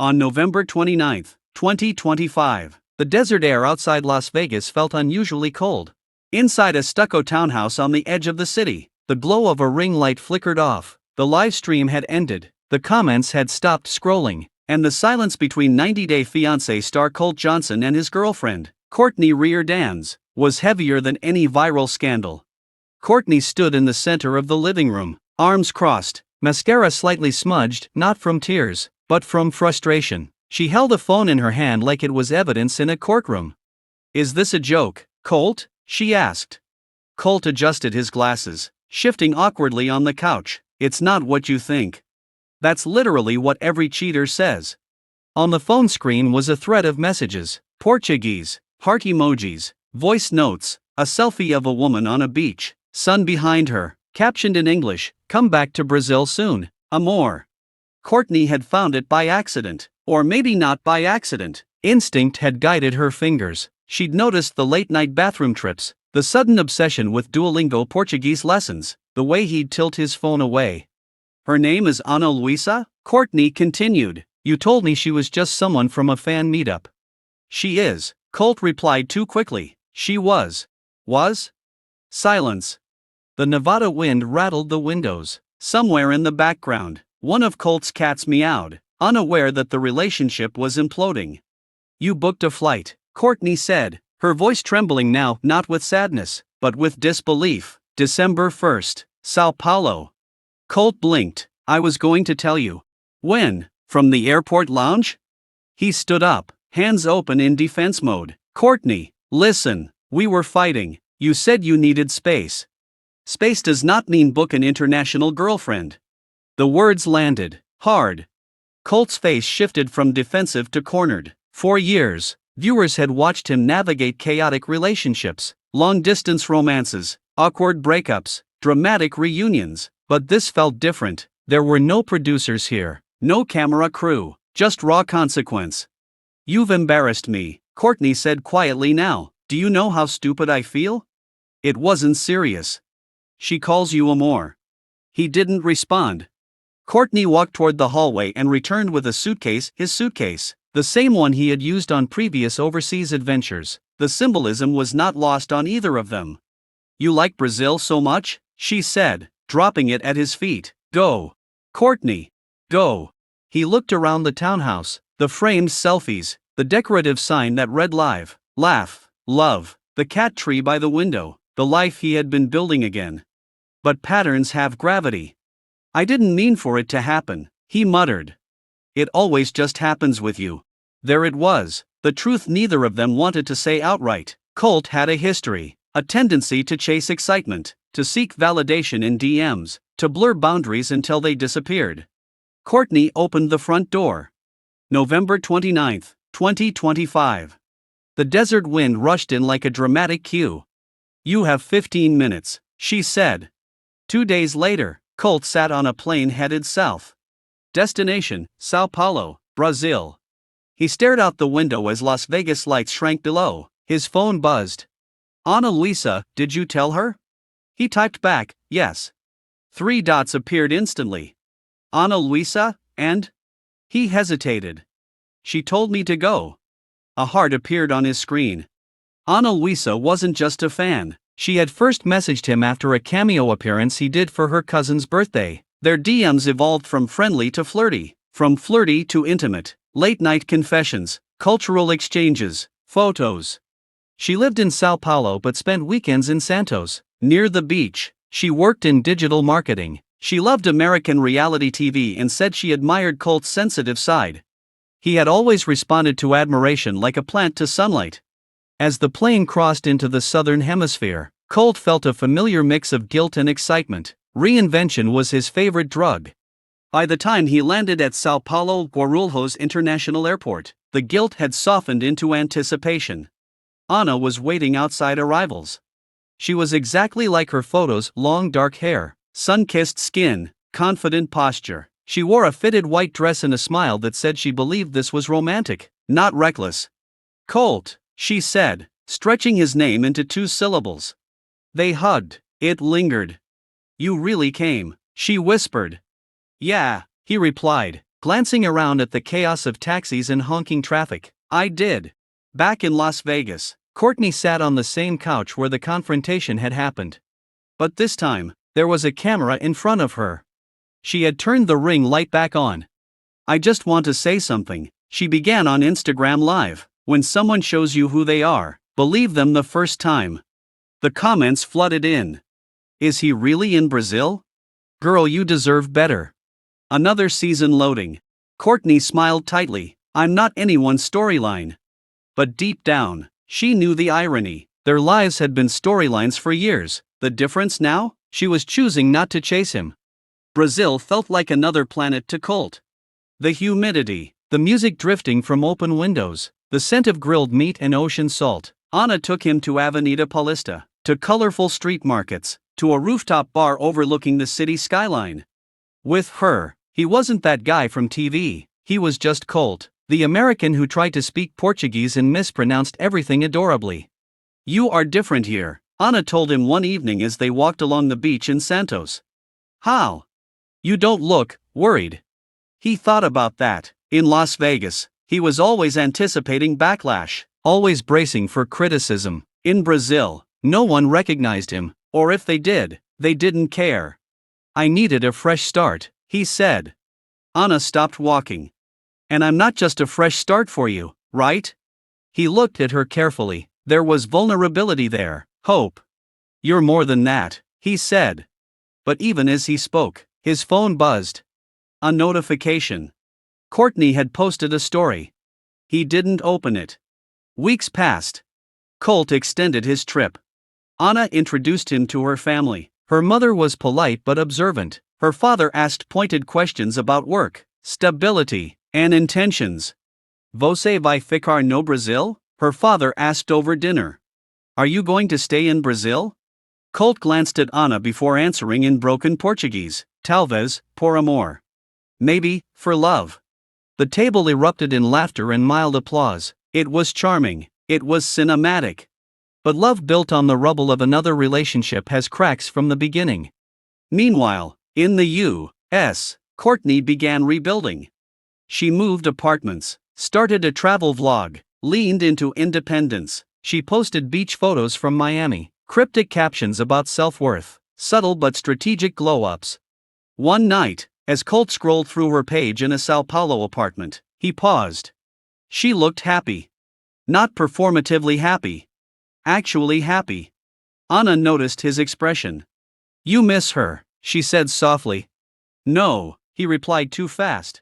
On November 29, 2025, the desert air outside Las Vegas felt unusually cold. Inside a stucco townhouse on the edge of the city, the glow of a ring light flickered off, the live stream had ended, the comments had stopped scrolling, and the silence between 90-day fiancé Star Colt Johnson and his girlfriend, Cortney Reardans, was heavier than any viral scandal. Cortney stood in the center of the living room, arms crossed, mascara slightly smudged, not from tears, but from frustration. She held a phone in her hand like it was evidence in a courtroom. "Is this a joke, Colt?" she asked. Colt adjusted his glasses, shifting awkwardly on the couch. "It's not what you think. That's literally what every cheater says." On the phone screen was a thread of messages, Portuguese, heart emojis, voice notes, a selfie of a woman on a beach, sun behind her, captioned in English, "Come back to Brazil soon, amor." Cortney had found it by accident, or maybe not by accident. Instinct had guided her fingers. She'd noticed the late-night bathroom trips, the sudden obsession with Duolingo Portuguese lessons, the way he'd tilt his phone away. "Her name is Ana Luisa?" Cortney continued. "You told me she was just someone from a fan meetup." "She is," Colt replied too quickly. "She was." "Was?" Silence. The Nevada wind rattled the windows. Somewhere in the background, one of Colt's cats meowed, unaware that the relationship was imploding. "You booked a flight," Cortney said, her voice trembling now not with sadness, but with disbelief. "December 1st, Sao Paulo." Colt blinked. "I was going to tell you." "When? From the airport lounge?" He stood up, hands open in defense mode. "Cortney, listen, we were fighting. You said you needed space. Space does not mean book an international girlfriend." The words landed hard. Colt's face shifted from defensive to cornered. For years, viewers had watched him navigate chaotic relationships, long-distance romances, awkward breakups, dramatic reunions, but this felt different. There were no producers here, no camera crew, just raw consequence. "You've embarrassed me," Cortney said quietly now. "Do you know how stupid I feel?" It wasn't serious. "She calls you amor." He didn't respond. Cortney walked toward the hallway and returned with a suitcase, his suitcase, the same one he had used on previous overseas adventures. The symbolism was not lost on either of them. "You like Brazil so much?" she said, dropping it at his feet. "Go. Cortney. Go." He looked around the townhouse, the framed selfies, the decorative sign that read live, laugh, love, the cat tree by the window, the life he had been building again. But patterns have gravity. "I didn't mean for it to happen," he muttered. "It always just happens with you." There it was, the truth neither of them wanted to say outright. Colt had a history, a tendency to chase excitement, to seek validation in DMs, to blur boundaries until they disappeared. Cortney opened the front door. November 29, 2025. The desert wind rushed in like a dramatic cue. "You have 15 minutes, she said. 2 days later, Colt sat on a plane headed south. Destination, Sao Paulo, Brazil. He stared out the window as Las Vegas lights shrank below. His phone buzzed. "Ana Luisa, did you tell her?" He typed back, "Yes." 3 dots appeared instantly. "Ana Luisa, and?" He hesitated. "She told me to go." A heart appeared on his screen. Ana Luisa wasn't just a fan. She had first messaged him after a cameo appearance he did for her cousin's birthday. Their DMs evolved from friendly to flirty, from flirty to intimate, late-night confessions, cultural exchanges, photos. She lived in Sao Paulo but spent weekends in Santos, near the beach. She worked in digital marketing. She loved American reality TV and said she admired Colt's sensitive side. He had always responded to admiration like a plant to sunlight. As the plane crossed into the southern hemisphere, Colt felt a familiar mix of guilt and excitement. Reinvention was his favorite drug. By the time he landed at Sao Paulo Guarulhos International Airport, the guilt had softened into anticipation. Ana was waiting outside arrivals. She was exactly like her photos: long dark hair, sun-kissed skin, confident posture. She wore a fitted white dress and a smile that said she believed this was romantic, not reckless. "Colt," she said, stretching his name into 2 syllables. They hugged. It lingered. "You really came," she whispered. "Yeah," he replied, glancing around at the chaos of taxis and honking traffic. I did. Back in Las Vegas, Cortney sat on the same couch where the confrontation had happened. But this time, there was a camera in front of her. She had turned the ring light back on. I just want to say something, she began on Instagram Live. When someone shows you who they are, believe them the first time. The comments flooded in. Is he really in Brazil? Girl, you deserve better. Another season loading. Cortney smiled tightly. I'm not anyone's storyline. But deep down, she knew the irony. Their lives had been storylines for years. The difference now? She was choosing not to chase him. Brazil felt like another planet to Colt. The humidity, the music drifting from open windows, the scent of grilled meat and ocean salt. Ana took him to Avenida Paulista, to colorful street markets, to a rooftop bar overlooking the city skyline. With her, he wasn't that guy from TV, he was just Colt, the American who tried to speak Portuguese and mispronounced everything adorably. You are different here, Ana told him one evening as they walked along the beach in Santos. How? You don't look worried. He thought about that. In Las Vegas, he was always anticipating backlash, always bracing for criticism. In Brazil, no one recognized him, or if they did, they didn't care. I needed a fresh start, he said. Ana stopped walking. And I'm not just a fresh start for you, right? He looked at her carefully. There was vulnerability there, hope. You're more than that, he said. But even as he spoke, his phone buzzed. A notification. Cortney had posted a story. He didn't open it. Weeks passed. Colt extended his trip. Ana introduced him to her family. Her mother was polite but observant. Her father asked pointed questions about work, stability, and intentions. Você vai ficar no Brasil? Her father asked over dinner. Are you going to stay in Brazil? Colt glanced at Ana before answering in broken Portuguese. Talvez, por amor. Maybe, for love. The table erupted in laughter and mild applause. It was charming, it was cinematic. But love built on the rubble of another relationship has cracks from the beginning. Meanwhile, in the U.S., Cortney began rebuilding. She moved apartments, started a travel vlog, leaned into independence. She posted beach photos from Miami, cryptic captions about self-worth, subtle but strategic glow-ups. One night, as Colt scrolled through her page in a Sao Paulo apartment, he paused. She looked happy. Not performatively happy. Actually happy. Ana noticed his expression. You miss her, she said softly. No, he replied too fast.